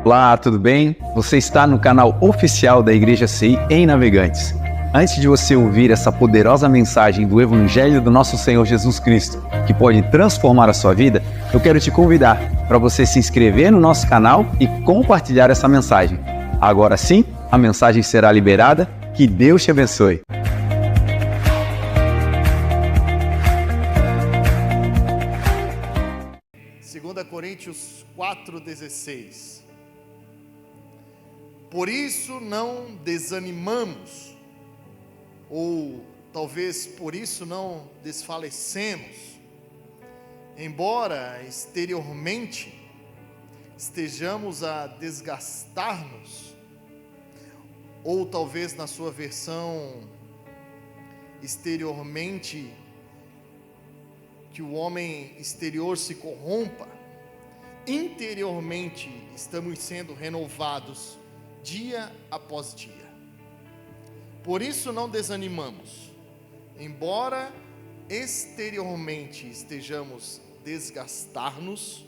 Olá, tudo bem? Você está no canal oficial da Igreja CI em Navegantes. Antes de você ouvir essa poderosa mensagem do Evangelho do nosso Senhor Jesus Cristo, que pode transformar a sua vida, eu quero te convidar para você se inscrever no nosso canal e compartilhar essa mensagem. Agora sim, a mensagem será liberada. Que Deus te abençoe. Coríntios 4,16. Por isso não desanimamos, ou talvez por isso não desfalecemos, embora exteriormente estejamos a desgastar-nos, ou talvez na sua versão exteriormente que o homem exterior se corrompa, interiormente estamos sendo renovados dia após dia. Por isso não desanimamos, embora exteriormente estejamos desgastar-nos,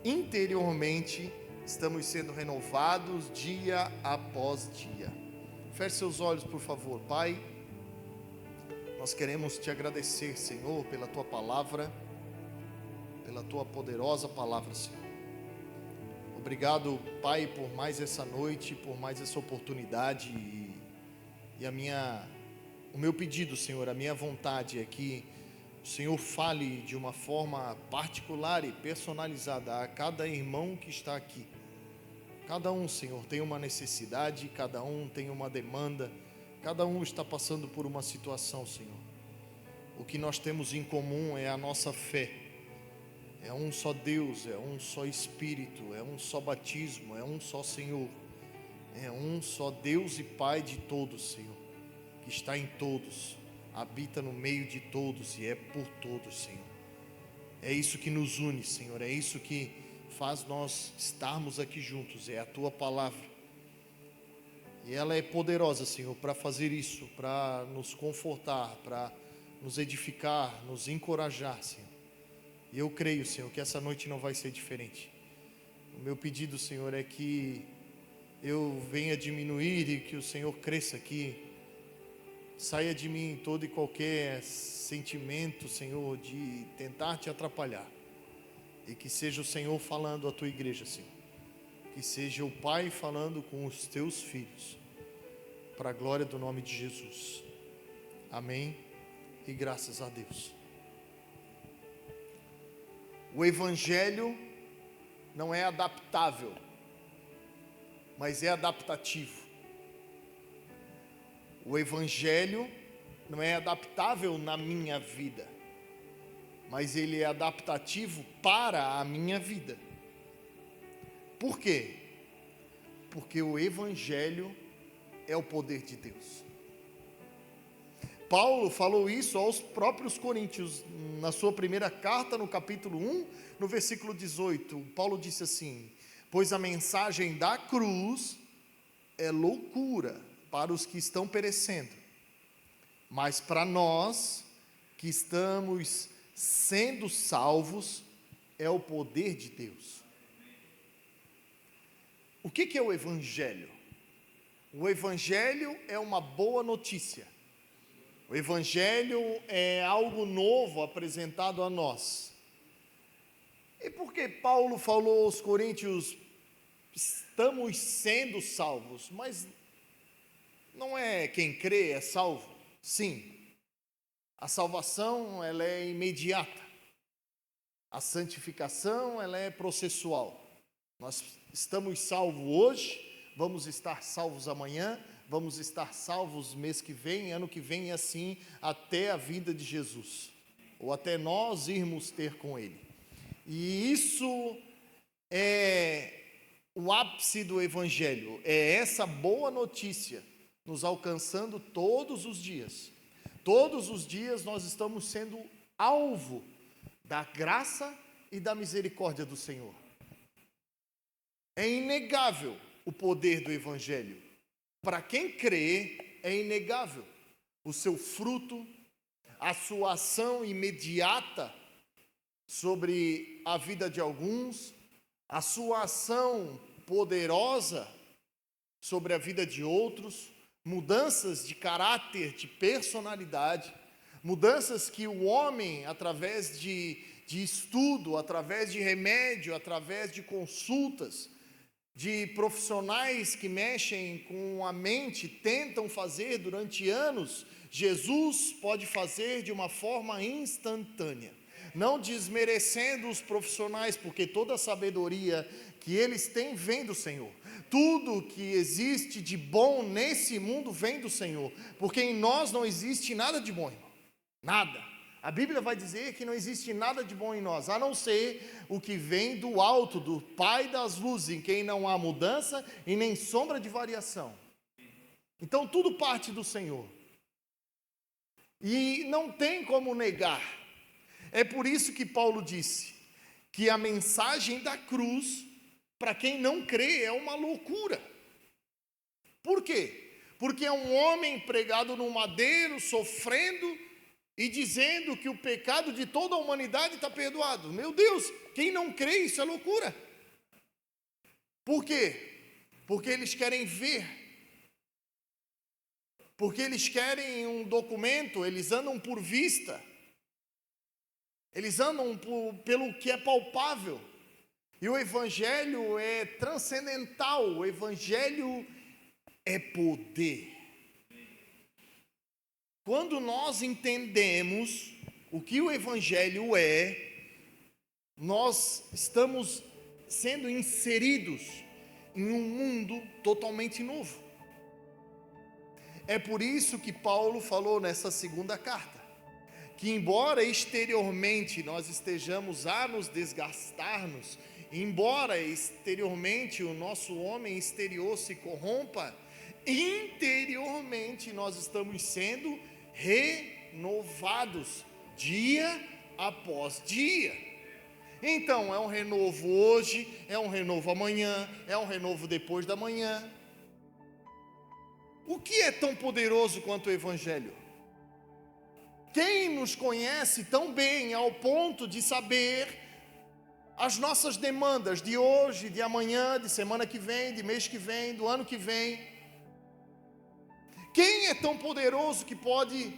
interiormente estamos sendo renovados dia após dia. Feche seus olhos, por favor. Pai, nós queremos te agradecer, Senhor, pela tua palavra, pela tua poderosa palavra, Senhor. Obrigado, Pai, por mais essa noite, por mais essa oportunidade e o meu pedido, Senhor, a minha vontade é que o Senhor fale de uma forma particular e personalizada a cada irmão que está aqui. Cada um, Senhor, tem uma necessidade, cada um tem uma demanda, cada um está passando por uma situação, Senhor. O que nós temos em comum é a nossa fé. É um só Deus, é um só Espírito, é um só batismo, é um só Senhor. É um só Deus e Pai de todos, Senhor, que está em todos, habita no meio de todos e é por todos, Senhor. É isso que nos une, Senhor, é isso que faz nós estarmos aqui juntos, é a Tua palavra. E ela é poderosa, Senhor, para fazer isso, para nos confortar, para nos edificar, nos encorajar, Senhor. E eu creio, Senhor, que essa noite não vai ser diferente. O meu pedido, Senhor, é que eu venha diminuir e que o Senhor cresça, que saia de mim todo e qualquer sentimento, Senhor, de tentar te atrapalhar. E que seja o Senhor falando à tua igreja, Senhor. Que seja o Pai falando com os teus filhos, para a glória do nome de Jesus. Amém e graças a Deus. O Evangelho não é adaptável, mas é adaptativo. O Evangelho não é adaptável na minha vida, mas ele é adaptativo para a minha vida. Por quê? Porque o Evangelho é o poder de Deus. Paulo falou isso aos próprios coríntios, na sua primeira carta, no capítulo 1, no versículo 18. Paulo disse assim: pois a mensagem da cruz é loucura para os que estão perecendo, mas para nós que estamos sendo salvos, é o poder de Deus. O que é o Evangelho? O Evangelho é uma boa notícia. O Evangelho é algo novo apresentado a nós. E por que Paulo falou aos coríntios, estamos sendo salvos? Mas não é quem crê é salvo? Sim. A salvação, ela é imediata. A santificação, ela é processual. Nós estamos salvos hoje, vamos estar salvos amanhã, vamos estar salvos mês que vem, ano que vem, e assim até a vinda de Jesus, ou até nós irmos ter com Ele. E isso é o ápice do Evangelho, é essa boa notícia nos alcançando todos os dias. Todos os dias nós estamos sendo alvo da graça e da misericórdia do Senhor. É inegável o poder do Evangelho. Para quem crê, é inegável o seu fruto, a sua ação imediata sobre a vida de alguns, a sua ação poderosa sobre a vida de outros, mudanças de caráter, de personalidade, mudanças que o homem, através de estudo, através de remédio, através de consultas, de profissionais que mexem com a mente, tentam fazer durante anos, Jesus pode fazer de uma forma instantânea. Não desmerecendo os profissionais, porque toda a sabedoria que eles têm vem do Senhor. Tudo que existe de bom nesse mundo vem do Senhor, porque em nós não existe nada de bom, irmão. Nada. A Bíblia vai dizer que não existe nada de bom em nós, a não ser o que vem do alto, do Pai das luzes, em quem não há mudança e nem sombra de variação. Então tudo parte do Senhor. E não tem como negar. É por isso que Paulo disse que a mensagem da cruz, para quem não crê, é uma loucura. Por quê? Porque é um homem pregado no madeiro, sofrendo e dizendo que o pecado de toda a humanidade está perdoado. Meu Deus, quem não crê, isso é loucura. Por quê? Porque eles querem ver. Porque eles querem um documento, eles andam por vista. Eles andam pelo que é palpável. E o Evangelho é transcendental, o Evangelho é poder. Quando nós entendemos o que o Evangelho é, nós estamos sendo inseridos em um mundo totalmente novo. É por isso que Paulo falou nessa segunda carta, que embora exteriormente nós estejamos a nos desgastar-nos, embora exteriormente o nosso homem exterior se corrompa, interiormente nós estamos sendo renovados dia após dia. Então é um renovo hoje, é um renovo amanhã, é um renovo depois da manhã. O que é tão poderoso quanto o Evangelho? Quem nos conhece tão bem ao ponto de saber as nossas demandas de hoje, de amanhã, de semana que vem, de mês que vem, do ano que vem? Quem é tão poderoso que pode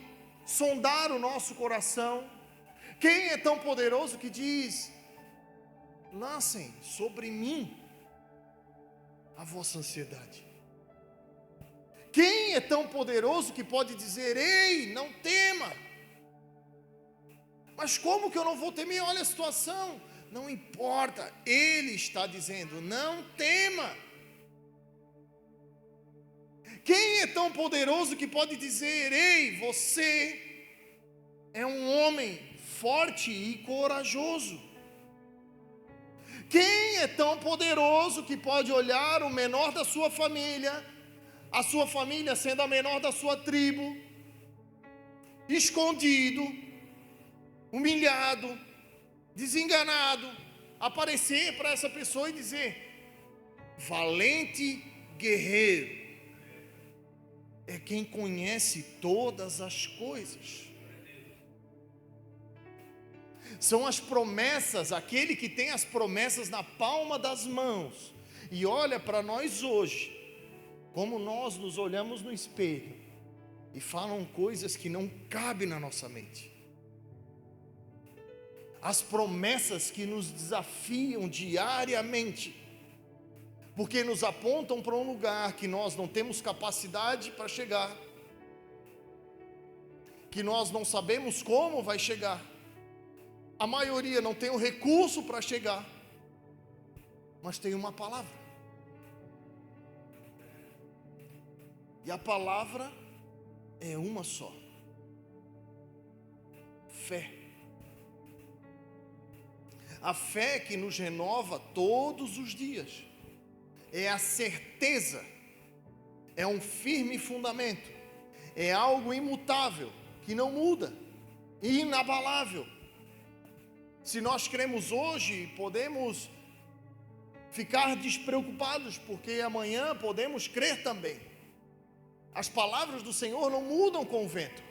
sondar o nosso coração? Quem é tão poderoso que diz: lancem sobre mim a vossa ansiedade? Quem é tão poderoso que pode dizer: ei, não tema? Mas como que eu não vou temer? Olha a situação. Não importa, Ele está dizendo: não tema. Quem é tão poderoso que pode dizer: ei, você é um homem forte e corajoso? Quem é tão poderoso que pode olhar o menor da sua família, a sua família sendo a menor da sua tribo, escondido, humilhado, desenganado, aparecer para essa pessoa e dizer: valente guerreiro é quem conhece todas as coisas. São as promessas, aquele que tem as promessas na palma das mãos e olha para nós hoje, como nós nos olhamos no espelho e falam coisas que não cabem na nossa mente. As promessas que nos desafiam diariamente, porque nos apontam para um lugar que nós não temos capacidade para chegar, que nós não sabemos como vai chegar. A maioria não tem o recurso para chegar, mas tem uma palavra. E a palavra é uma só: fé. A fé que nos renova todos os dias. É a certeza, é um firme fundamento, é algo imutável, que não muda, inabalável. Se nós cremos hoje, podemos ficar despreocupados, porque amanhã podemos crer também. As palavras do Senhor não mudam com o vento,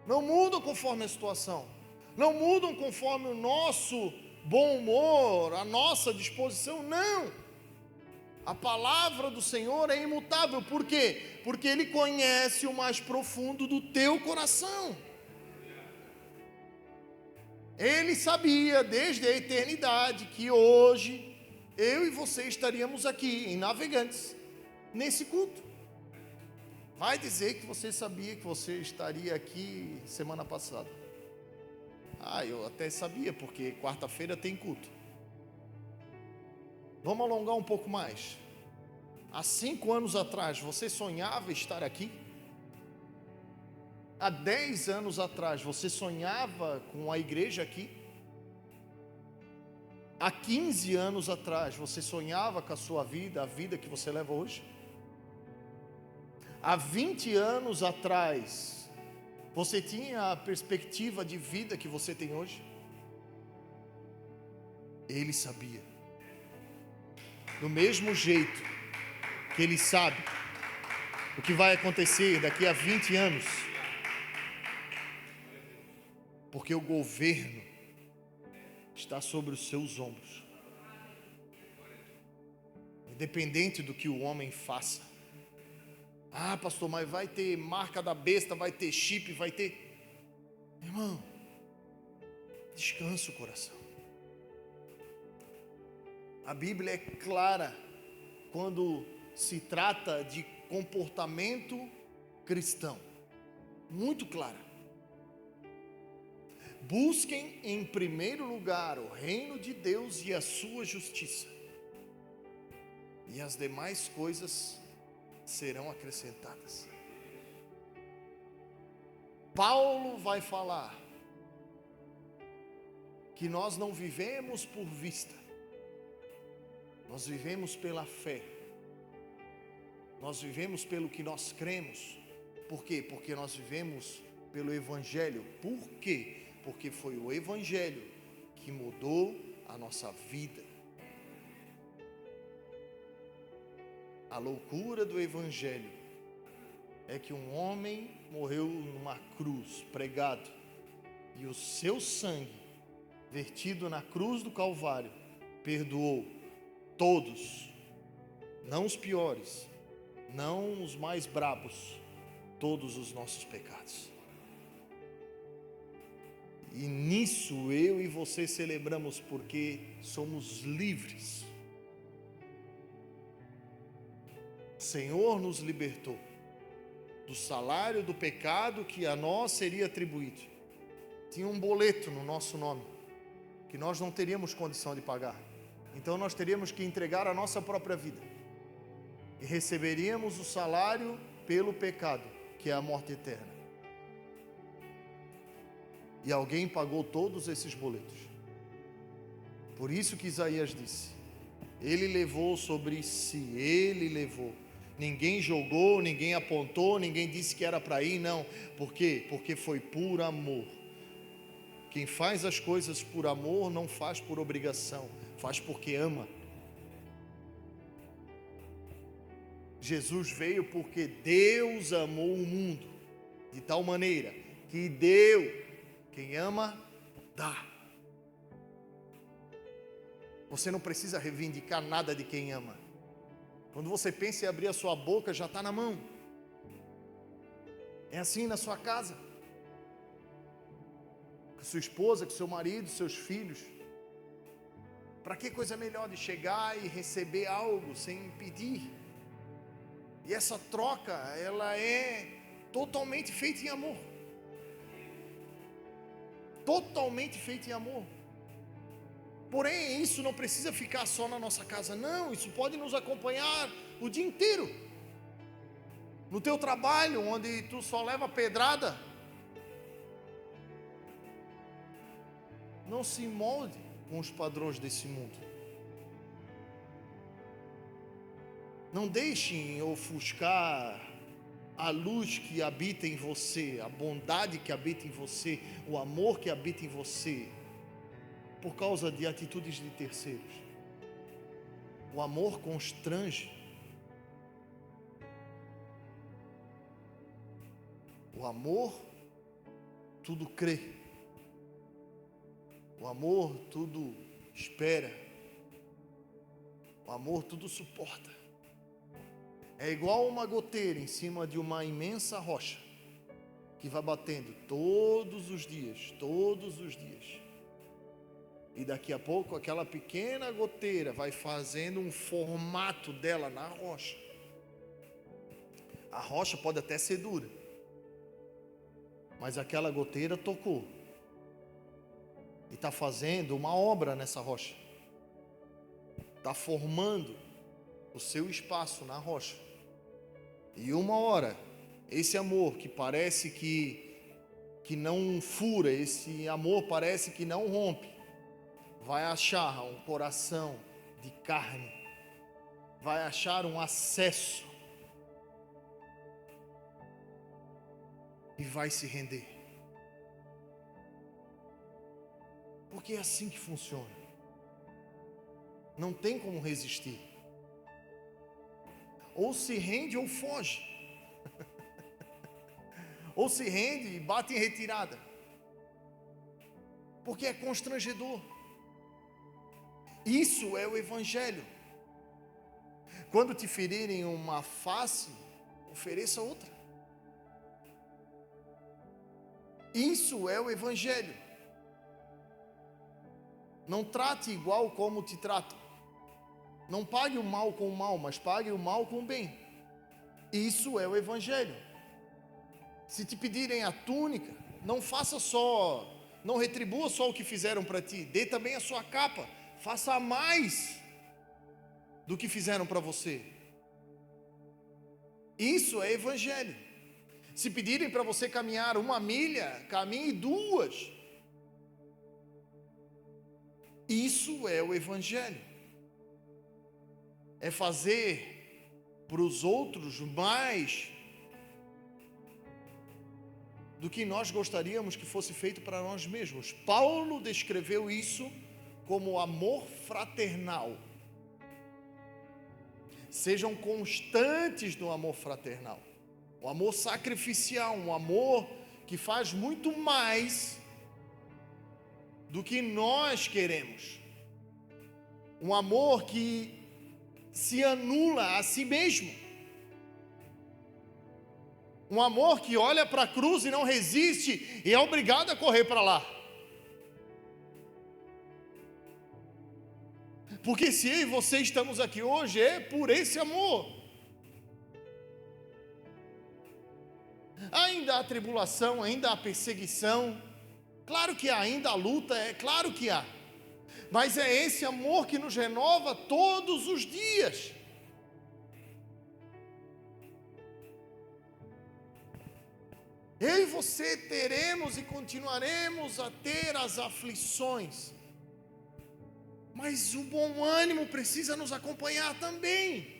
não mudam conforme a situação, não mudam conforme o nosso bom humor, a nossa disposição, não. A palavra do Senhor é imutável. Por quê? Porque Ele conhece o mais profundo do teu coração. Ele sabia desde a eternidade que hoje eu e você estaríamos aqui em Navegantes, nesse culto. Vai dizer que você sabia que você estaria aqui semana passada. Eu até sabia, porque quarta-feira tem culto. Vamos alongar um pouco mais. Há 5 anos atrás, você sonhava estar aqui? Há 10 anos atrás, você sonhava com a igreja aqui? Há 15 anos atrás, você sonhava com a sua vida, a vida que você leva hoje? Há 20 anos atrás, você tinha a perspectiva de vida que você tem hoje? Ele sabia. Do mesmo jeito que Ele sabe o que vai acontecer daqui a 20 anos. Porque o governo está sobre os seus ombros. Independente do que o homem faça. Pastor, mas vai ter marca da besta, vai ter chip, vai ter... Irmão, descansa o coração. A Bíblia é clara quando se trata de comportamento cristão. Muito clara. Busquem em primeiro lugar o reino de Deus e a sua justiça, e as demais coisas serão acrescentadas. Paulo vai falar que nós não vivemos por vista, nós vivemos pela fé, nós vivemos pelo que nós cremos. Por quê? Porque nós vivemos pelo Evangelho. Por quê? Porque foi o Evangelho que mudou a nossa vida. A loucura do Evangelho é que um homem morreu numa cruz, pregado, e o seu sangue, vertido na cruz do Calvário, perdoou todos, não os piores, não os mais brabos, todos os nossos pecados. E nisso eu e você celebramos, porque somos livres. O Senhor nos libertou do salário do pecado que a nós seria atribuído. Tinha um boleto no nosso nome que nós não teríamos condição de pagar. Então nós teríamos que entregar a nossa própria vida e receberíamos o salário pelo pecado, que é a morte eterna. E alguém pagou todos esses boletos. Por isso que Isaías disse: Ele levou sobre si, Ele levou. Ninguém jogou, ninguém apontou, ninguém disse que era para ir, não. Por quê? Porque foi por amor. Quem faz as coisas por amor não faz por obrigação, faz porque ama. Jesus veio porque Deus amou o mundo de tal maneira que deu. Quem ama, dá. Você não precisa reivindicar nada de quem ama. Quando você pensa em abrir a sua boca, já está na mão. É assim na sua casa, com sua esposa, com seu marido, seus filhos. Para que coisa melhor de chegar e receber algo sem pedir? E essa troca, ela é totalmente feita em amor. Totalmente feita em amor. Porém, isso não precisa ficar só na nossa casa, não. Isso pode nos acompanhar o dia inteiro. No teu trabalho, onde tu só leva pedrada, não se molde com os padrões desse mundo. Não deixem ofuscar a luz que habita em você, a bondade que habita em você, o amor que habita em você, por causa de atitudes de terceiros. O amor constrange. O amor tudo crê. O amor tudo espera. O amor tudo suporta. É igual uma goteira em cima de uma imensa rocha, que vai batendo todos os dias, todos os dias. E daqui a pouco aquela pequena goteira vai fazendo um formato dela na rocha. A rocha pode até ser dura, mas aquela goteira tocou e está fazendo uma obra nessa rocha. Está formando o seu espaço na rocha. E uma hora, esse amor que parece que não fura, esse amor parece que não rompe, vai achar um coração de carne, vai achar um acesso e vai se render. Porque é assim que funciona. Não tem como resistir. Ou se rende ou foge. Ou se rende e bate em retirada. Porque é constrangedor. Isso é o Evangelho. Quando te ferirem uma face, ofereça outra. Isso é o Evangelho. Não trate igual como te tratam. Não pague o mal com o mal, mas pague o mal com o bem. Isso é o Evangelho. Se te pedirem a túnica, não faça só, não retribua só o que fizeram para ti, dê também a sua capa, faça mais do que fizeram para você. Isso é Evangelho. Se pedirem para você caminhar 1 milha, caminhe 2. Isso é o Evangelho. É fazer para os outros mais do que nós gostaríamos que fosse feito para nós mesmos. Paulo descreveu isso como amor fraternal. Sejam constantes no amor fraternal. O amor sacrificial, um amor que faz muito mais do que nós queremos. Um amor que se anula a si mesmo. Um amor que olha para a cruz e não resiste e é obrigado a correr para lá. Porque se eu e você estamos aqui hoje é por esse amor. Ainda há tribulação, ainda há perseguição. Claro que há, ainda há luta, é claro que há. Mas é esse amor que nos renova todos os dias. Eu e você teremos e continuaremos a ter as aflições. Mas o bom ânimo precisa nos acompanhar também.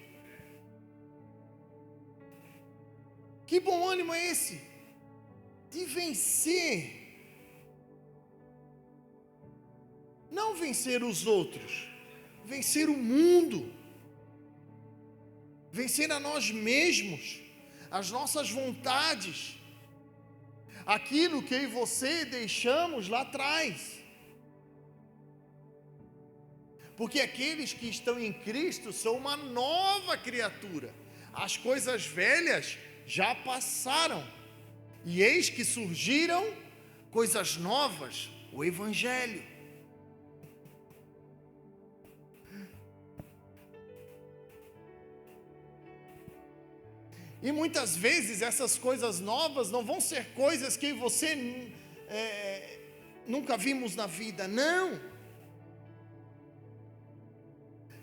Que bom ânimo é esse? De vencer. Não vencer os outros, vencer o mundo, vencer a nós mesmos, as nossas vontades, aquilo que eu e você deixamos lá atrás. Porque aqueles que estão em Cristo são uma nova criatura, as coisas velhas já passaram, e eis que surgiram coisas novas, o Evangelho. E muitas vezes essas coisas novas não vão ser coisas que você nunca vimos na vida, não.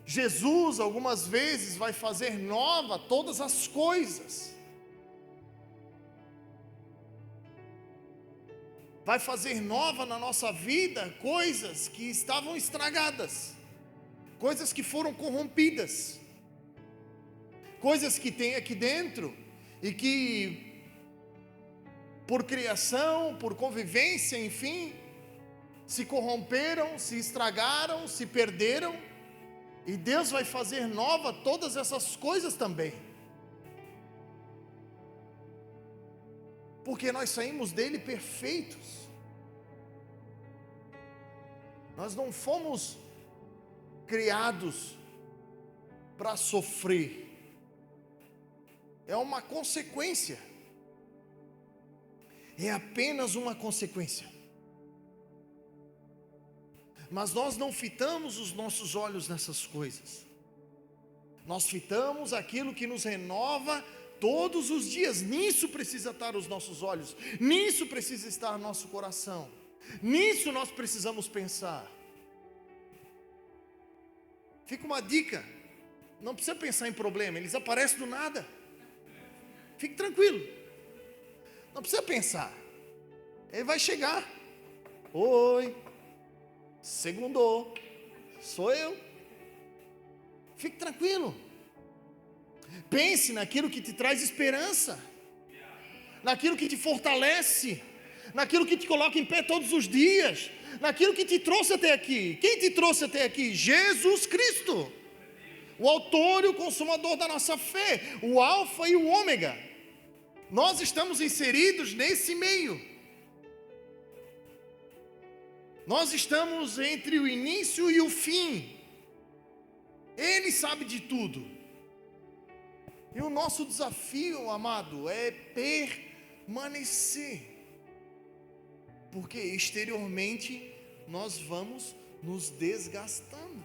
Jesus algumas vezes vai fazer nova todas as coisas. Vai fazer nova na nossa vida coisas que estavam estragadas, coisas que foram corrompidas. Coisas que tem aqui dentro e que por criação, por convivência, enfim, se corromperam, se estragaram, se perderam, e Deus vai fazer nova todas essas coisas também. Porque nós saímos dele perfeitos. Nós não fomos criados para sofrer. É uma consequência. É apenas uma consequência. Mas nós não fitamos os nossos olhos nessas coisas. Nós fitamos aquilo que nos renova todos os dias. Nisso precisa estar os nossos olhos. Nisso precisa estar nosso coração. Nisso nós precisamos pensar. Fica uma dica. Não precisa pensar em problema, eles aparecem do nada. Fique tranquilo. Não precisa pensar. Ele vai chegar. Oi. Segundou. Sou eu. Fique tranquilo. Pense naquilo que te traz esperança. Naquilo que te fortalece. Naquilo que te coloca em pé todos os dias. Naquilo que te trouxe até aqui. Quem te trouxe até aqui? Jesus Cristo. O autor e o consumador da nossa fé. O alfa e o ômega. Nós estamos inseridos nesse meio. Nós estamos entre o início e o fim. Ele sabe de tudo. E o nosso desafio, amado, é permanecer. Porque exteriormente nós vamos nos desgastando.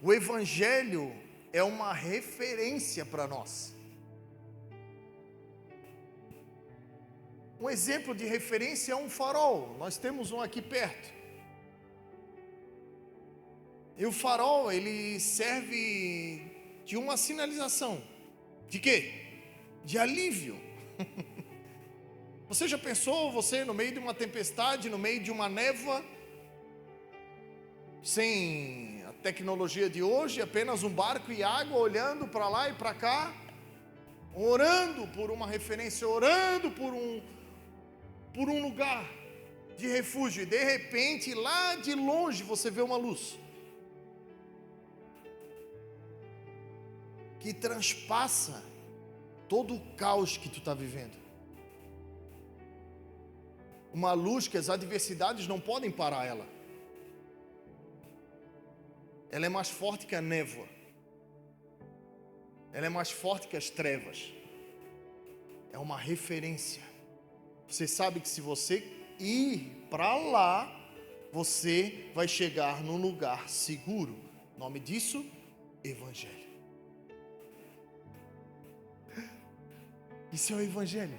O Evangelho é uma referência para nós. Um exemplo de referência é um farol. Nós temos um aqui perto. E o farol, ele serve de uma sinalização. De quê? De alívio. Você já pensou, você no meio de uma tempestade, no meio de uma névoa, sem a tecnologia de hoje, apenas um barco e água, olhando para lá e para cá, orando por uma referência, orando por um lugar de refúgio, e de repente, lá de longe, você vê uma luz que transpassa todo o caos que tu está vivendo. Uma luz que as adversidades não podem parar ela. Ela é mais forte que a névoa. Ela é mais forte que as trevas. É uma referência. Você sabe que se você ir para lá, você vai chegar num lugar seguro. O nome disso, Evangelho. Isso é o Evangelho.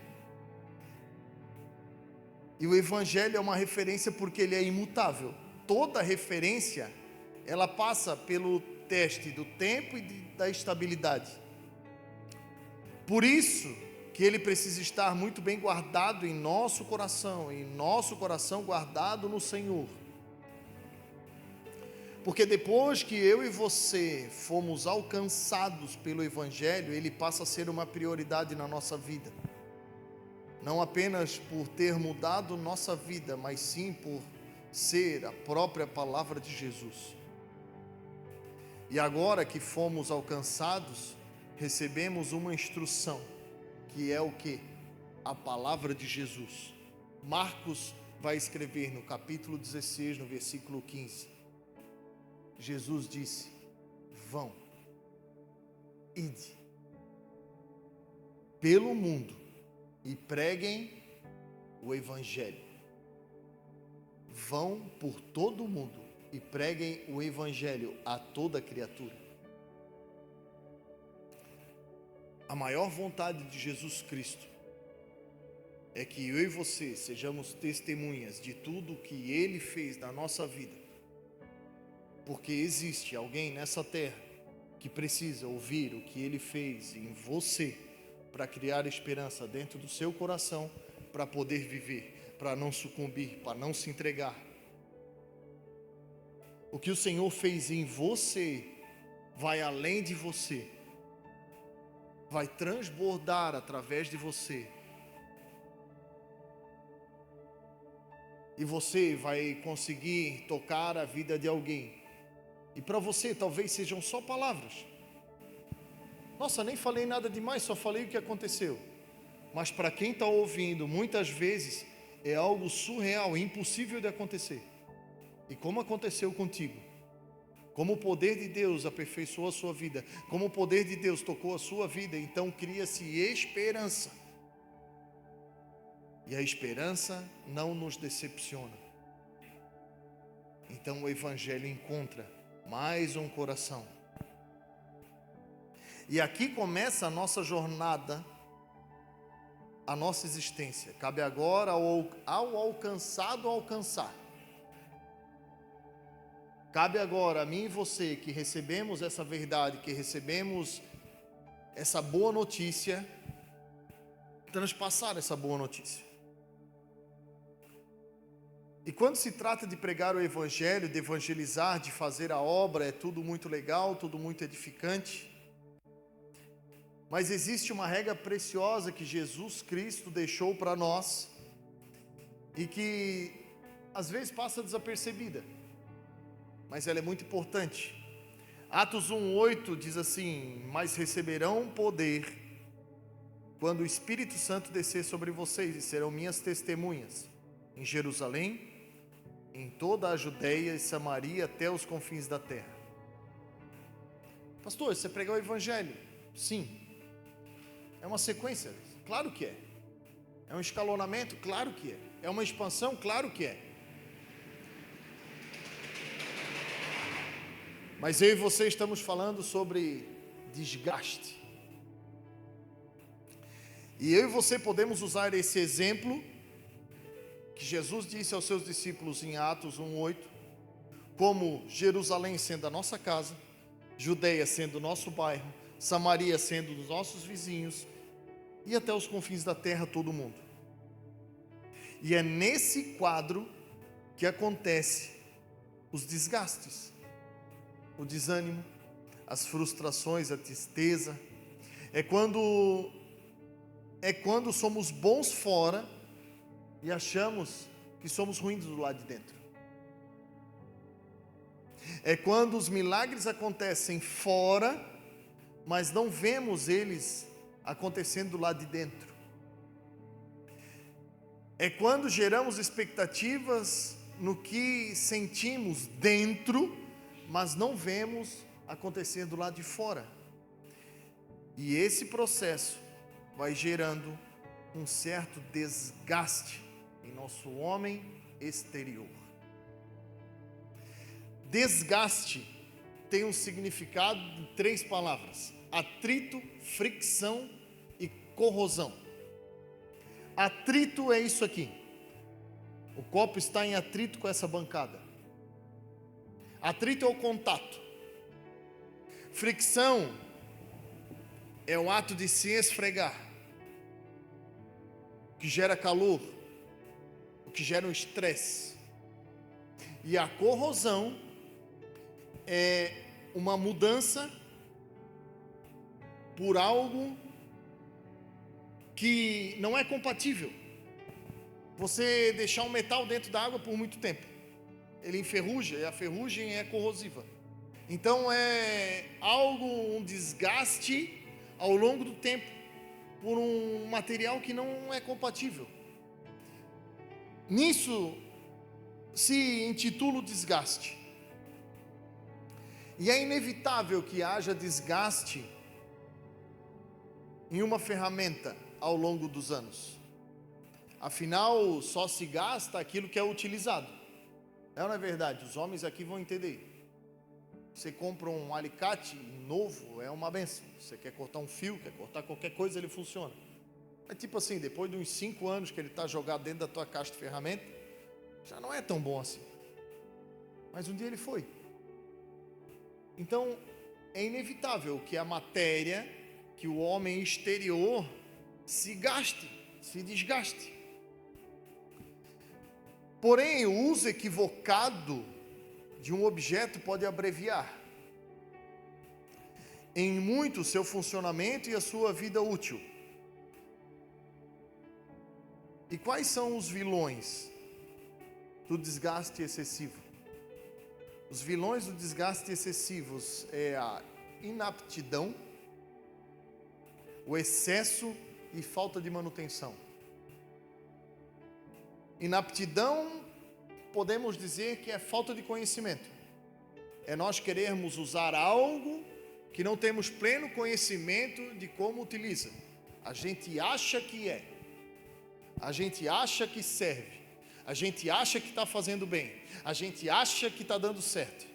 E o Evangelho é uma referência porque ele é imutável. Toda referência, ela passa pelo teste do tempo e da estabilidade. Por isso que ele precisa estar muito bem guardado em nosso coração, em nosso coração guardado no Senhor. Porque depois que eu e você fomos alcançados pelo Evangelho, ele passa a ser uma prioridade na nossa vida. Não apenas por ter mudado nossa vida, mas sim por ser a própria palavra de Jesus. E agora que fomos alcançados, recebemos uma instrução, que é o quê? A palavra de Jesus. Marcos vai escrever no capítulo 16, no versículo 15. Jesus disse: vão, ide pelo mundo e preguem o Evangelho. Vão por todo o mundo e preguem o Evangelho a toda criatura. A maior vontade de Jesus Cristo é que eu e você sejamos testemunhas de tudo que Ele fez na nossa vida. Porque existe alguém nessa terra que precisa ouvir o que Ele fez em você, para criar esperança dentro do seu coração, para poder viver, para não sucumbir, para não se entregar. O que o Senhor fez em você vai além de você, vai transbordar através de você, e você vai conseguir tocar a vida de alguém. E para você talvez sejam só palavras. Nossa, nem falei nada demais, só falei o que aconteceu. Mas para quem está ouvindo, muitas vezes é algo surreal, impossível de acontecer. E como aconteceu contigo, como o poder de Deus aperfeiçoou a sua vida, como o poder de Deus tocou a sua vida, então cria-se esperança. E a esperança não nos decepciona. Então o Evangelho encontra mais um coração. E aqui começa a nossa jornada, a nossa existência. Cabe agora ao alcançado alcançar. Cabe agora a mim e você, que recebemos essa verdade, que recebemos essa boa notícia, transpassar essa boa notícia. E quando se trata de pregar o Evangelho, de evangelizar, de fazer a obra, é tudo muito legal, tudo muito edificante. Mas existe uma regra preciosa que Jesus Cristo deixou para nós e que às vezes passa desapercebida, mas ela é muito importante. Atos 1:8 diz assim: mas receberão poder quando o Espírito Santo descer sobre vocês, e serão minhas testemunhas em Jerusalém, em toda a Judeia e Samaria, até os confins da terra. Pastor, você pregar o Evangelho? Sim. É uma sequência? Claro que é. É um escalonamento? Claro que é. É uma expansão? Claro que é. Mas eu e você estamos falando sobre desgaste. E eu e você podemos usar esse exemplo que Jesus disse aos seus discípulos em Atos 1:8, como Jerusalém sendo a nossa casa, Judeia sendo o nosso bairro, Samaria sendo dos nossos vizinhos, e até os confins da terra todo mundo. E é nesse quadro que acontece os desgastes, o desânimo, as frustrações, a tristeza. É quando somos bons fora e achamos que somos ruins do lado de dentro. É quando os milagres acontecem fora, mas não vemos eles acontecendo do lado de dentro. É quando geramos expectativas no que sentimos dentro, mas não vemos acontecendo do lado de fora. E esse processo vai gerando um certo desgaste em nosso homem exterior. Desgaste tem um significado de 3 palavras: atrito, fricção e corrosão. Atrito é isso aqui. O copo está em atrito com essa bancada. Atrito é o contato. Fricção é o ato de se esfregar, que gera calor, o que gera um estresse. E a corrosão é uma mudança por algo que não é compatível. Você deixar um metal dentro da água por muito tempo, ele enferruja, e a ferrugem é corrosiva. Então é algo, um desgaste ao longo do tempo, por um material que não é compatível. Nisso se intitula o desgaste. E é inevitável que haja desgaste em uma ferramenta ao longo dos anos. Afinal, só se gasta aquilo que é utilizado. É ou não é verdade? Os homens aqui vão entender. Você compra um alicate novo, é uma benção. Você quer cortar um fio, quer cortar qualquer coisa, ele funciona. É tipo assim, depois de uns 5 anos que ele está jogado dentro da tua caixa de ferramenta, já não é tão bom assim. Mas um dia ele foi. Então, é inevitável que a matéria, que o homem exterior se gaste, se desgaste. Porém, o uso equivocado de um objeto pode abreviar em muito o seu funcionamento e a sua vida útil. E quais são os vilões do desgaste excessivo? Os vilões do desgaste excessivo é a inaptidão, o excesso e falta de manutenção. Inaptidão podemos dizer que é falta de conhecimento. É nós querermos usar algo que não temos pleno conhecimento de como utiliza. A gente acha que é, a gente acha que serve, a gente acha que está fazendo bem, a gente acha que está dando certo,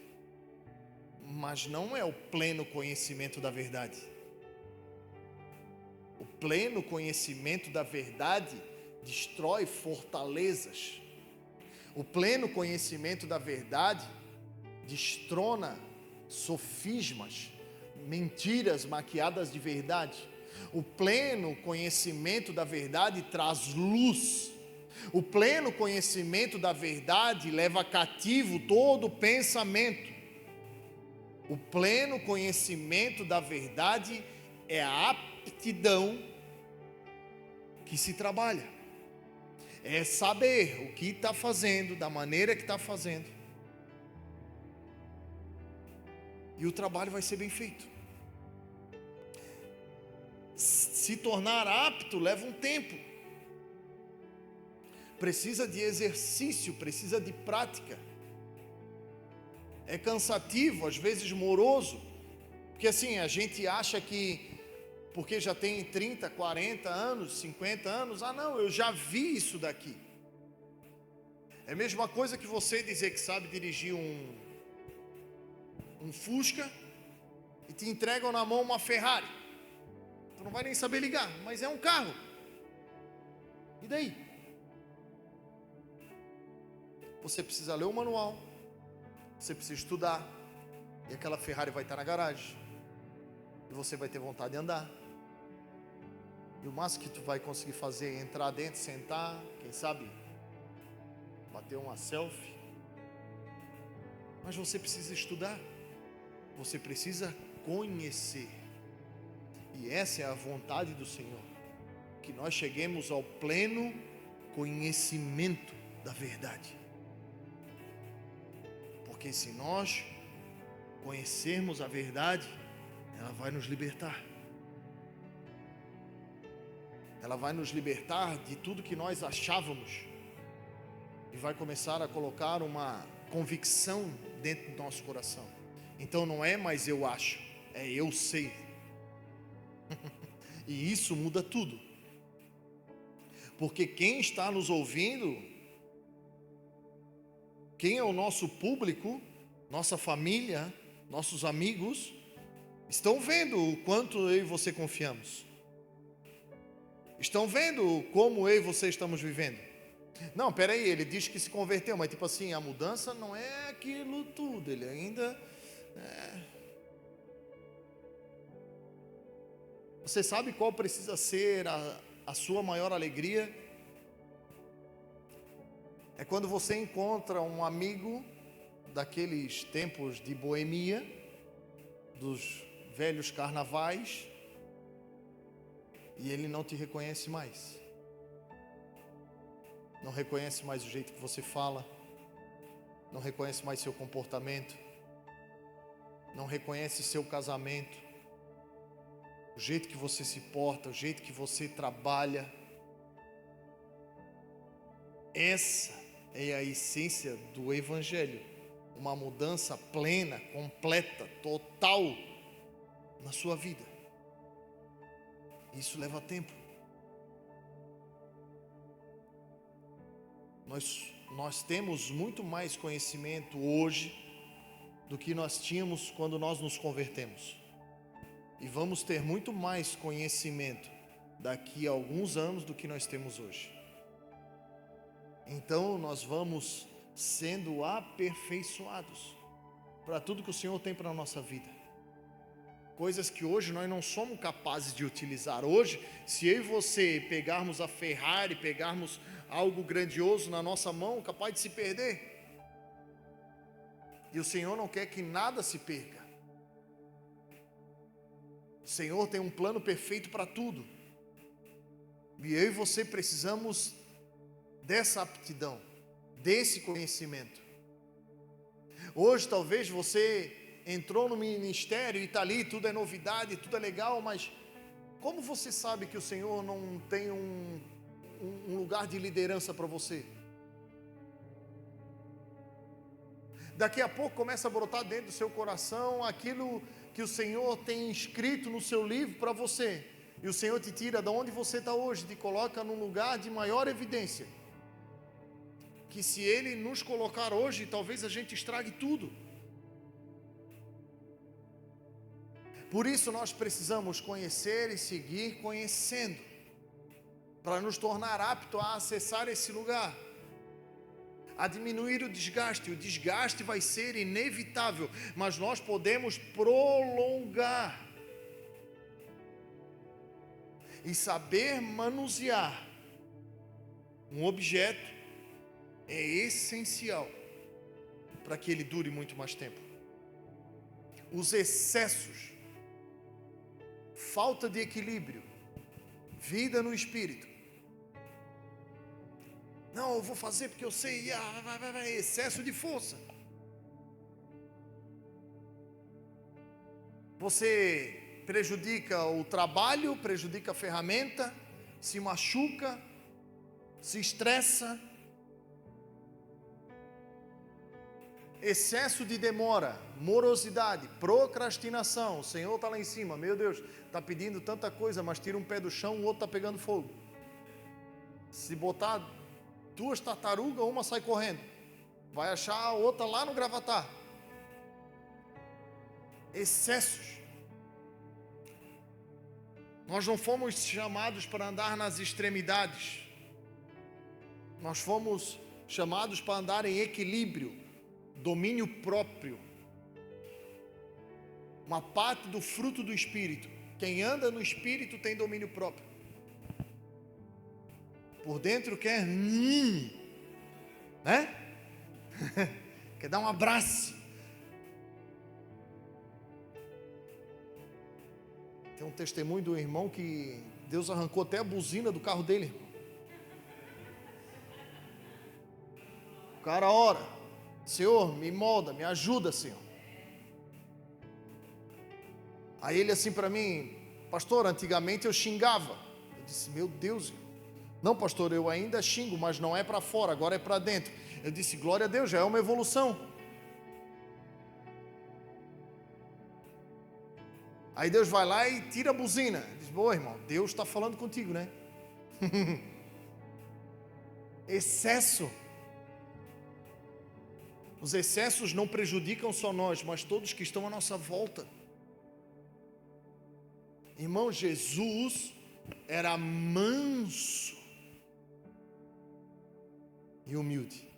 mas não é o pleno conhecimento da verdade. O pleno conhecimento da verdade destrói fortalezas. O pleno conhecimento da verdade destrona sofismas, mentiras maquiadas de verdade. O pleno conhecimento da verdade traz luz. O pleno conhecimento da verdade leva cativo todo pensamento. O pleno conhecimento da verdade é a aptidão que se trabalha. É saber o que está fazendo, da maneira que está fazendo. E o trabalho vai ser bem feito. Se tornar apto leva um tempo. Precisa de exercício, precisa de prática. É cansativo, às vezes moroso. Porque assim, a gente acha que porque já tem 30, 40 anos, 50 anos, não, eu já vi isso daqui. É a mesma coisa que você dizer que sabe dirigir um Fusca e te entregam na mão uma Ferrari. Tu não vai nem saber ligar, mas é um carro. E daí? Você precisa ler o manual, você precisa estudar, e aquela Ferrari vai estar na garagem, e você vai ter vontade de andar. E o máximo que tu vai conseguir fazer é entrar dentro, sentar, quem sabe bater uma selfie. Mas você precisa estudar, você precisa conhecer. E essa é a vontade do Senhor, que nós cheguemos ao pleno conhecimento da verdade. Porque se nós conhecermos a verdade, ela vai nos libertar. Ela vai nos libertar de tudo que nós achávamos e vai começar a colocar uma convicção dentro do nosso coração. Então não é mais eu acho, é eu sei. E isso muda tudo. Porque quem está nos ouvindo, quem é o nosso público, nossa família, nossos amigos, estão vendo o quanto eu e você confiamos. Estão vendo como eu e você estamos vivendo. Não, peraí, ele diz que se converteu, mas tipo assim, a mudança não é aquilo tudo, ele ainda... Você sabe qual precisa ser a sua maior alegria? É quando você encontra um amigo daqueles tempos de boemia, dos velhos carnavais, e ele não te reconhece mais. Não reconhece mais o jeito que você fala, não reconhece mais seu comportamento, não reconhece seu casamento, o jeito que você se porta, o jeito que você trabalha. Essa é a essência do Evangelho, uma mudança plena, completa, total na sua vida. Isso leva tempo. Nós temos muito mais conhecimento hoje do que nós tínhamos quando nós nos convertemos. E vamos ter muito mais conhecimento daqui a alguns anos do que nós temos hoje. Então nós vamos sendo aperfeiçoados para tudo que o Senhor tem para a nossa vida. Coisas que hoje nós não somos capazes de utilizar. Hoje, se eu e você pegarmos a Ferrari, pegarmos algo grandioso na nossa mão, capaz de se perder. E o Senhor não quer que nada se perca. O Senhor tem um plano perfeito para tudo. E eu e você precisamos dessa aptidão, desse conhecimento. Hoje talvez você entrou no ministério e está ali, tudo é novidade, tudo é legal, mas como você sabe que o Senhor não tem um lugar de liderança para você? Daqui a pouco começa a brotar dentro do seu coração aquilo que o Senhor tem escrito no seu livro para você. E o Senhor te tira de onde você está hoje, te coloca num lugar de maior evidência. Que se Ele nos colocar hoje, talvez a gente estrague tudo. Por isso nós precisamos conhecer e seguir conhecendo, para nos tornar aptos a acessar esse lugar, a diminuir o desgaste vai ser inevitável, mas nós podemos prolongar, e saber manusear um objeto é essencial, para que ele dure muito mais tempo. Os excessos, falta de equilíbrio, vida no espírito. Não, eu vou fazer porque eu sei, excesso de força. Você prejudica o trabalho, prejudica a ferramenta, se machuca, se estressa. Excesso de demora, morosidade, procrastinação. O Senhor está lá em cima, meu Deus, está pedindo tanta coisa, mas tira um pé do chão, o outro está pegando fogo. Se botar 2 tartarugas, uma sai correndo, vai achar a outra lá no Gravatar. Excessos. Nós não fomos chamados para andar nas extremidades, nós fomos chamados para andar em equilíbrio, domínio próprio, uma parte do fruto do Espírito. Quem anda no Espírito tem domínio próprio. Por dentro quer, né? Quer dar um abraço. Tem um testemunho do irmão que Deus arrancou até a buzina do carro dele. O cara ora: Senhor, me molda, me ajuda, Senhor. Aí ele assim para mim: pastor, antigamente eu xingava. Eu disse: meu Deus. Não, pastor, eu ainda xingo, mas não é para fora, agora é para dentro. Eu disse: glória a Deus, já é uma evolução. Aí Deus vai lá e tira a buzina. Diz: boa, irmão, Deus está falando contigo, né? Excesso. Os excessos não prejudicam só nós, mas todos que estão à nossa volta. Irmão, Jesus era manso e humilde.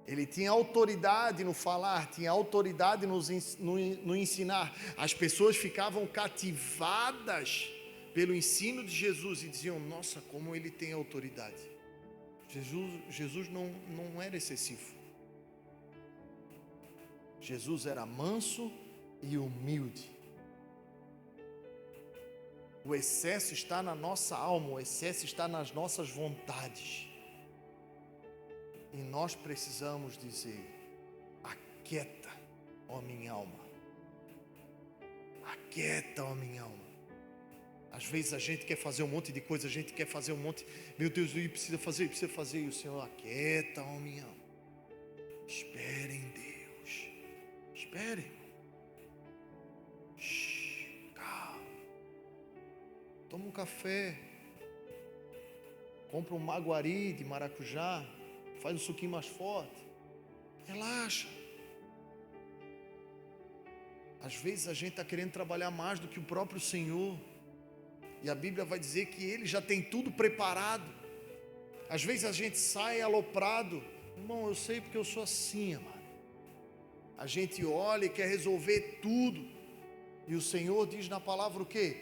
Ele tinha autoridade no falar, tinha autoridade no ensinar. As pessoas ficavam cativadas pelo ensino de Jesus e diziam: nossa, como ele tem autoridade. Jesus não era excessivo. Jesus era manso e humilde. O excesso está na nossa alma, o excesso está nas nossas vontades. E nós precisamos dizer: aquieta, ó minha alma. Aquieta, ó minha alma. Às vezes a gente quer fazer um monte de coisa, a gente quer fazer um monte. Meu Deus, eu preciso fazer. E o Senhor: aquieta, ó minha alma. Espere em Deus. Espere. Calma. Toma um café. Compra um maguari de maracujá. Faz um suquinho mais forte. Relaxa. Às vezes a gente está querendo trabalhar mais do que o próprio Senhor. E a Bíblia vai dizer que Ele já tem tudo preparado. Às vezes a gente sai aloprado. Irmão, eu sei porque eu sou assim, amado. A gente olha e quer resolver tudo. E o Senhor diz na palavra o quê?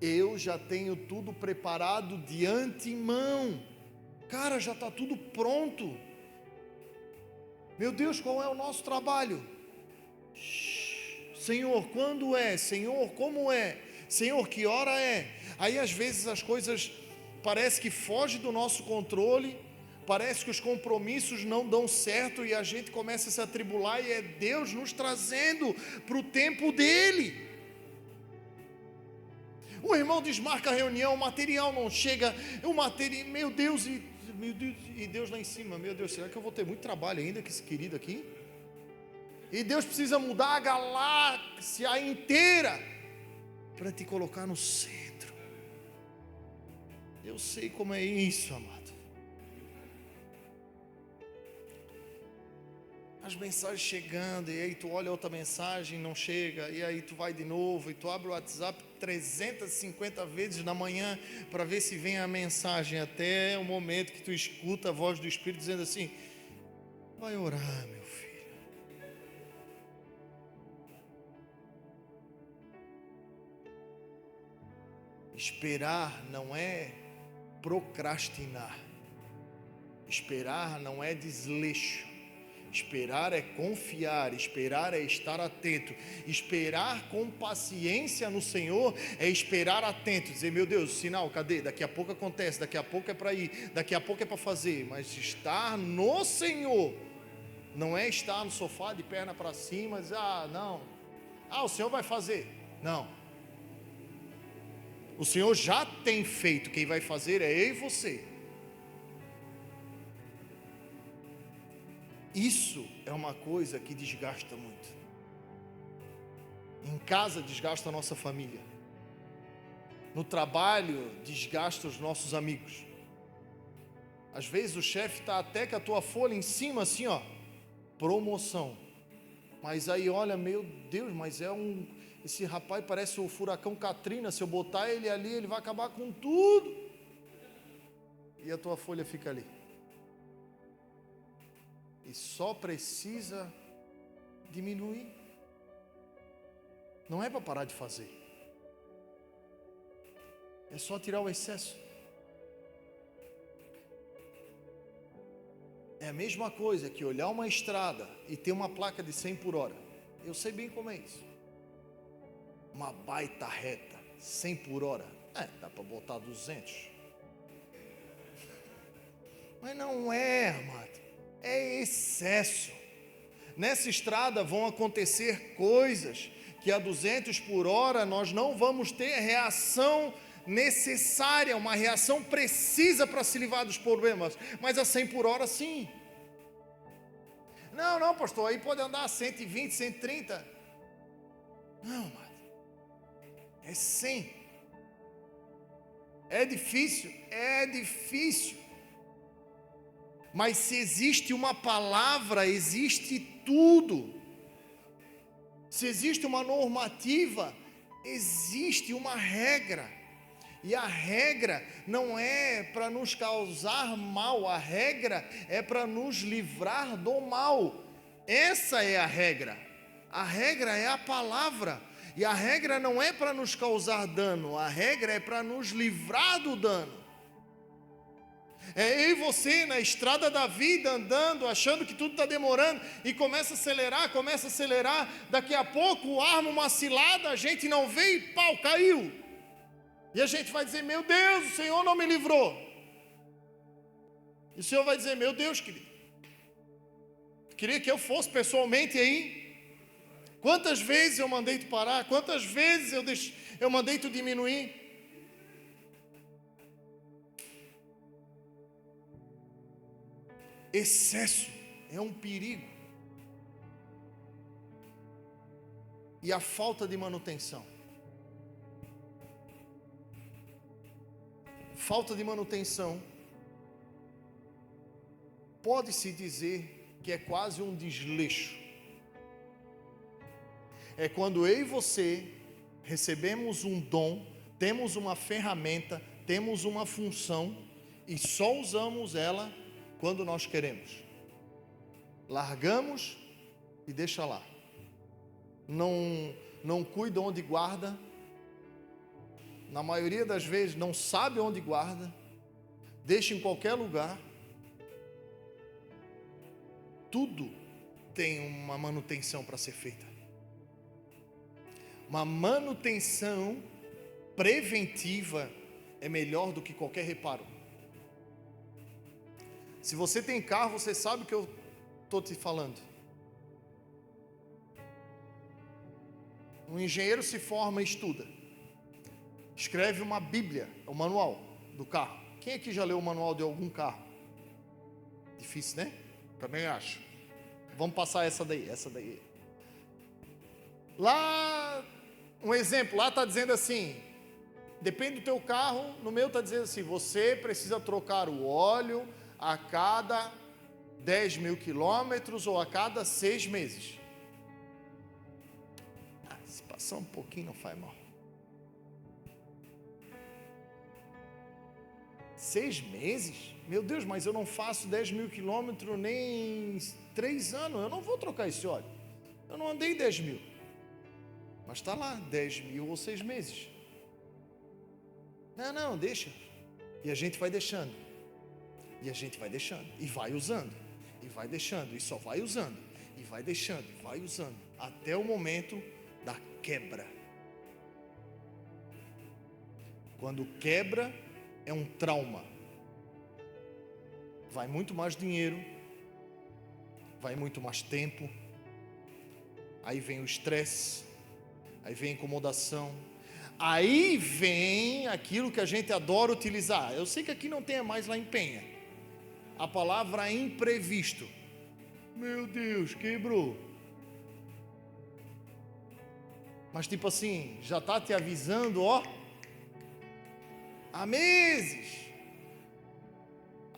Eu já tenho tudo preparado de antemão. Cara, já está tudo pronto. Meu Deus, qual é o nosso trabalho? Senhor, quando é? Senhor, como é? Senhor, que hora é? Aí às vezes as coisas parece que fogem do nosso controle, parece que os compromissos não dão certo e a gente começa a se atribular, e é Deus nos trazendo para o tempo dele. O irmão desmarca a reunião, o material não chega, meu Deus, e meu Deus, e Deus lá em cima, meu Deus, será que eu vou ter muito trabalho ainda com esse querido aqui? E Deus precisa mudar a galáxia inteira para te colocar no centro. Eu sei como é isso, amado. As mensagens chegando, e aí tu olha outra mensagem, não chega, e aí tu vai de novo, e tu abre o WhatsApp 350 vezes na manhã, para ver se vem a mensagem, até o momento que tu escuta a voz do Espírito dizendo assim: vai orar, meu filho. Esperar não é procrastinar, esperar não é desleixo. Esperar é confiar, esperar é estar atento, esperar com paciência no Senhor é esperar atento, dizer, meu Deus, sinal, cadê? Daqui a pouco acontece, daqui a pouco é para ir, daqui a pouco é para fazer, mas estar no Senhor não é estar no sofá de perna para cima, dizer, não, o Senhor vai fazer, não, o Senhor já tem feito, quem vai fazer é eu e você. Isso é uma coisa que desgasta muito. Em casa desgasta a nossa família. No trabalho desgasta os nossos amigos. Às vezes o chefe está até com a tua folha em cima assim, promoção. Mas aí olha, meu Deus, mas esse rapaz parece o furacão Katrina, se eu botar ele ali, ele vai acabar com tudo. E a tua folha fica ali. E só precisa diminuir. Não é para parar de fazer. É só tirar o excesso. É a mesma coisa que olhar uma estrada e ter uma placa de 100 por hora. Eu sei bem como é isso. Uma baita reta, 100 por hora. Dá para botar 200. Mas não é, amado. É excesso. Nessa estrada vão acontecer coisas que a 200 por hora nós não vamos ter reação necessária, uma reação precisa para se livrar dos problemas, mas a 100 por hora sim. Não, pastor, aí pode andar a 120, 130. Não, mano. É 100. É difícil. Mas se existe uma palavra, existe tudo. Se existe uma normativa, existe uma regra. E a regra não é para nos causar mal, a regra é para nos livrar do mal. Essa é a regra. A regra é a palavra. E a regra não é para nos causar dano, a regra é para nos livrar do dano. É eu e você na estrada da vida andando, achando que tudo está demorando e começa a acelerar, daqui a pouco arma uma cilada, a gente não vê e pau, caiu. E a gente vai dizer, meu Deus, o Senhor não me livrou. E o Senhor vai dizer, meu Deus, querido, queria que eu fosse pessoalmente aí. Quantas vezes eu mandei tu parar, quantas vezes eu mandei tu diminuir. Excesso é um perigo. E a falta de manutenção. Falta de manutenção pode-se dizer que é quase um desleixo. É quando eu e você recebemos um dom, temos uma ferramenta, temos uma função e só usamos ela quando nós queremos. Largamos e deixa lá. Não cuida onde guarda. Na maioria das vezes não sabe onde guarda. Deixa em qualquer lugar. Tudo tem uma manutenção para ser feita. Uma manutenção preventiva é melhor do que qualquer reparo. Se você tem carro, você sabe o que eu estou te falando. Um engenheiro se forma e estuda. Escreve uma Bíblia, o manual do carro. Quem aqui já leu o manual de algum carro? difícil, né? Também acho. Vamos passar essa daí. Lá, um exemplo, lá está dizendo assim, depende do teu carro, no meu está dizendo assim, você precisa trocar o óleo a cada 10 mil quilômetros ou a cada 6 meses. Se passar um pouquinho não faz mal. 6 meses? Meu Deus, mas eu não faço 10 mil quilômetros nem 3 anos, eu não vou trocar esse óleo. Eu não andei 10 mil. Mas está lá, 10 mil ou 6 meses. Não, deixa. E a gente vai deixando. E a gente vai deixando. E vai usando. E vai deixando. E só vai usando. E vai deixando. E vai usando. Até o momento da quebra. Quando quebra, é um trauma. Vai muito mais dinheiro. Vai muito mais tempo. Aí vem o estresse. Aí vem a incomodação. Aí vem aquilo que a gente adora utilizar. Eu sei que aqui não tem mais lá em Penha. A palavra imprevisto. Meu Deus, quebrou. Mas tipo assim, já está te avisando, ó, há meses.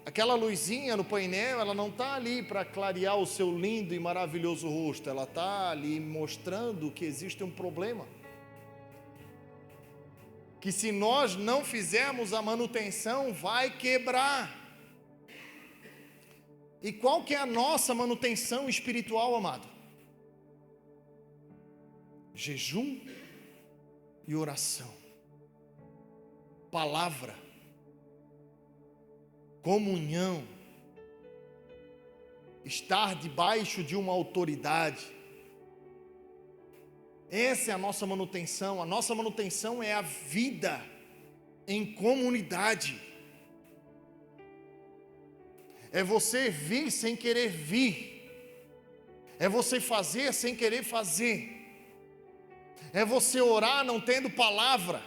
Aquela luzinha no painel, ela não está ali para clarear o seu lindo e maravilhoso rosto. Ela está ali mostrando que existe um problema. Que se nós não fizermos a manutenção, vai quebrar. E qual que é a nossa manutenção espiritual, amado? Jejum e oração. Palavra. Comunhão. Estar debaixo de uma autoridade. Essa é a nossa manutenção. A nossa manutenção é a vida em comunidade. É você vir sem querer vir. É você fazer sem querer fazer. É você orar não tendo palavra.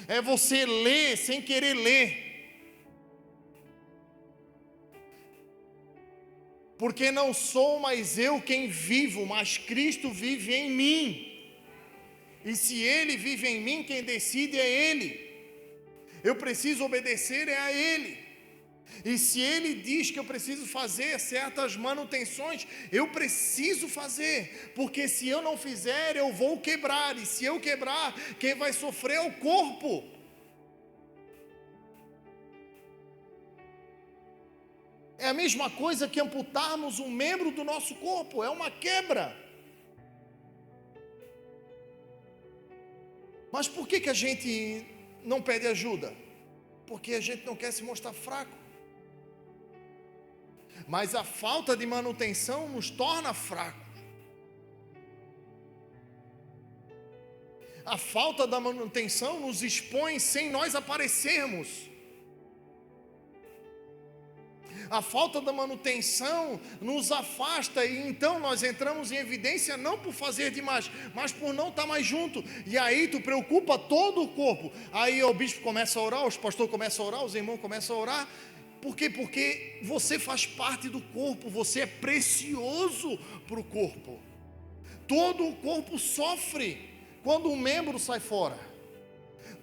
É você ler sem querer ler. Porque não sou mais eu quem vivo, mas Cristo vive em mim. E se Ele vive em mim, quem decide é Ele. Eu preciso obedecer a Ele. E se Ele diz que eu preciso fazer certas manutenções, eu preciso fazer. Porque se eu não fizer, eu vou quebrar. E se eu quebrar, quem vai sofrer é o corpo. É a mesma coisa que amputarmos um membro do nosso corpo, é uma quebra. Mas por que a gente não pede ajuda? Porque a gente não quer se mostrar fraco. Mas a falta de manutenção nos torna fracos. A falta da manutenção nos expõe sem nós aparecermos. A falta da manutenção nos afasta e então nós entramos em evidência não por fazer demais, mas por não estar mais junto. E aí tu preocupa todo o corpo. Aí o bispo começa a orar, os pastores começam a orar, os irmãos começam a orar. Por quê? Porque você faz parte do corpo, você é precioso para o corpo. Todo o corpo sofre quando um membro sai fora.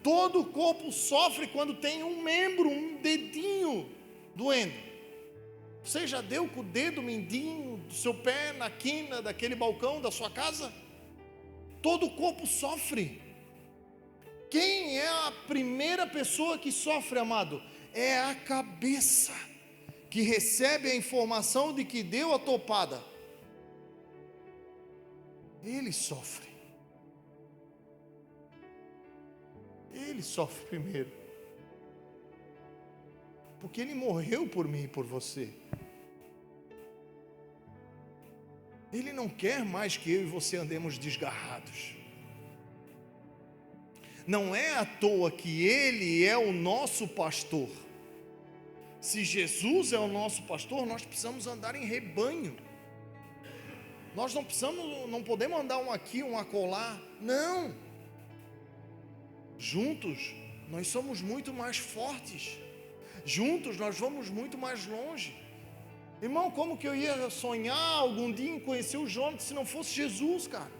Todo o corpo sofre quando tem um membro, um dedinho doendo. Você já deu com o dedo mindinho do seu pé na quina daquele balcão da sua casa? Todo o corpo sofre. Quem é a primeira pessoa que sofre, amado? É a cabeça, que recebe a informação de que deu a topada. Ele sofre. Ele sofre primeiro. Porque Ele morreu por mim e por você. Ele não quer mais que eu e você andemos desgarrados. Não é à toa que Ele é o nosso pastor. Se Jesus é o nosso pastor, nós precisamos andar em rebanho. Nós não podemos andar um aqui, um acolá. Não. Juntos, nós somos muito mais fortes. Juntos, nós vamos muito mais longe. Irmão, como que eu ia sonhar algum dia em conhecer o Jonathan se não fosse Jesus, cara?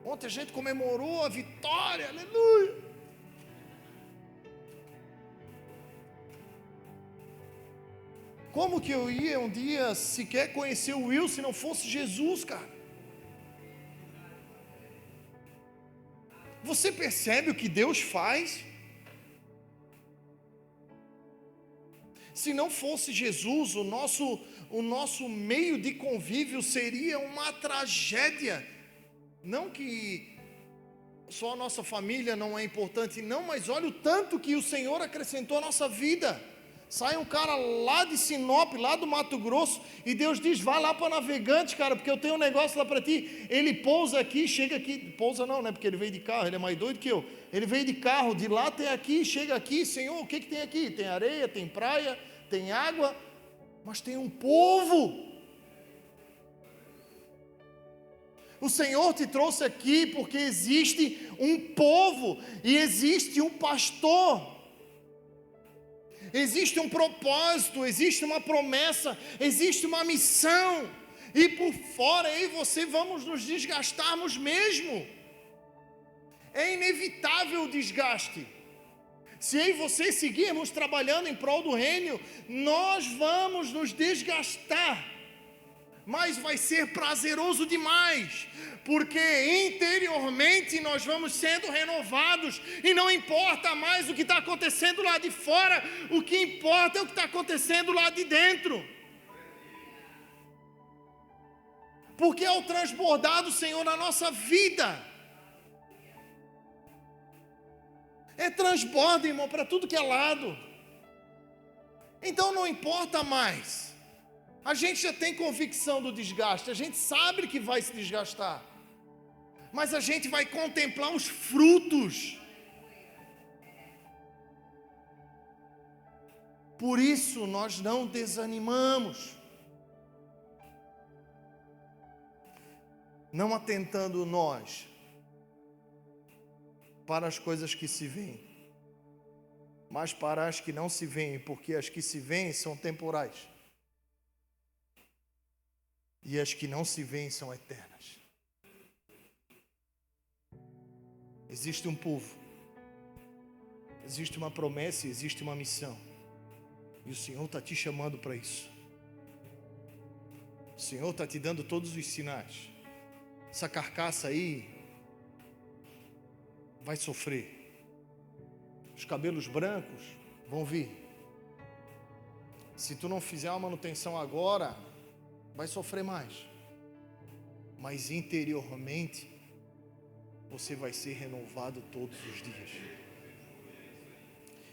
Ontem a gente comemorou a vitória, aleluia. Como que eu ia um dia sequer conhecer o Will se não fosse Jesus, cara? Você percebe o que Deus faz? Se não fosse Jesus, o nosso meio de convívio seria uma tragédia. Não que só a nossa família não é importante, não, mas olha o tanto que o Senhor acrescentou à nossa vida. Sai um cara lá de Sinop, lá do Mato Grosso, e Deus diz, vai lá para Navegante, cara, porque eu tenho um negócio lá para ti. Ele pousa aqui, chega aqui, pousa não, né, porque ele veio de carro, ele é mais doido que eu. Ele veio de carro, de lá até aqui, chega aqui, Senhor, o que tem aqui? Tem areia, tem praia, tem água, mas tem um povo. O Senhor te trouxe aqui porque existe um povo e existe um pastor. Existe um propósito, existe uma promessa, existe uma missão. E por fora eu e você vamos nos desgastarmos mesmo. É inevitável o desgaste. Se eu e você seguirmos trabalhando em prol do reino, nós vamos nos desgastar. Mas vai ser prazeroso demais, porque interiormente nós vamos sendo renovados, e não importa mais o que está acontecendo lá de fora, o que importa é o que está acontecendo lá de dentro. Porque é o transbordar do Senhor na nossa vida. É transbordo, irmão, para tudo que é lado. Então não importa mais. A gente já tem convicção do desgaste, a gente sabe que vai se desgastar, mas a gente vai contemplar os frutos. Por isso nós não desanimamos, não atentando nós para as coisas que se veem, mas para as que não se veem, porque as que se veem são temporais. E as que não se veem são eternas. Existe um povo, existe uma promessa, existe uma missão. E o Senhor está te chamando para isso. O Senhor está te dando todos os sinais. Essa carcaça aí vai sofrer. Os cabelos brancos vão vir. Se tu não fizer uma manutenção agora, vai sofrer mais, mas interiormente você vai ser renovado todos os dias.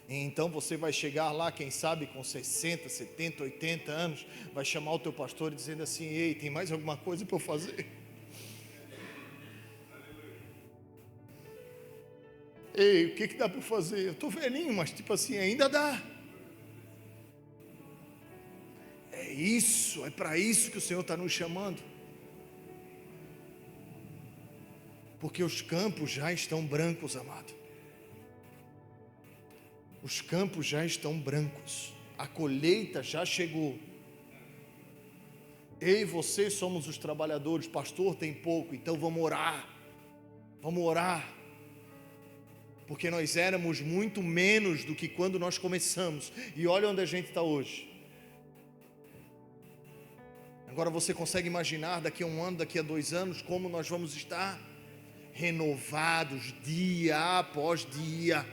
E então você vai chegar lá, quem sabe com 60, 70, 80 anos, vai chamar o teu pastor dizendo assim: ei, tem mais alguma coisa para eu fazer? Ei, o que dá para fazer? Eu estou velhinho, mas tipo assim, ainda dá. É isso, é para isso que o Senhor está nos chamando. Porque os campos já estão brancos, amado. Os campos já estão brancos. A colheita já chegou. Eu e você somos os trabalhadores. Pastor, tem pouco, então vamos orar. Vamos orar. Porque nós éramos muito menos do que quando nós começamos. E olha onde a gente está hoje. Agora você consegue imaginar daqui a um ano, daqui a 2 anos, como nós vamos estar? Renovados dia após dia,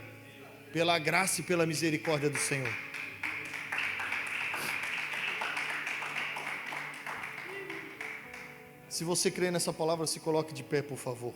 pela graça e pela misericórdia do Senhor. Se você crê nessa palavra, se coloque de pé, por favor.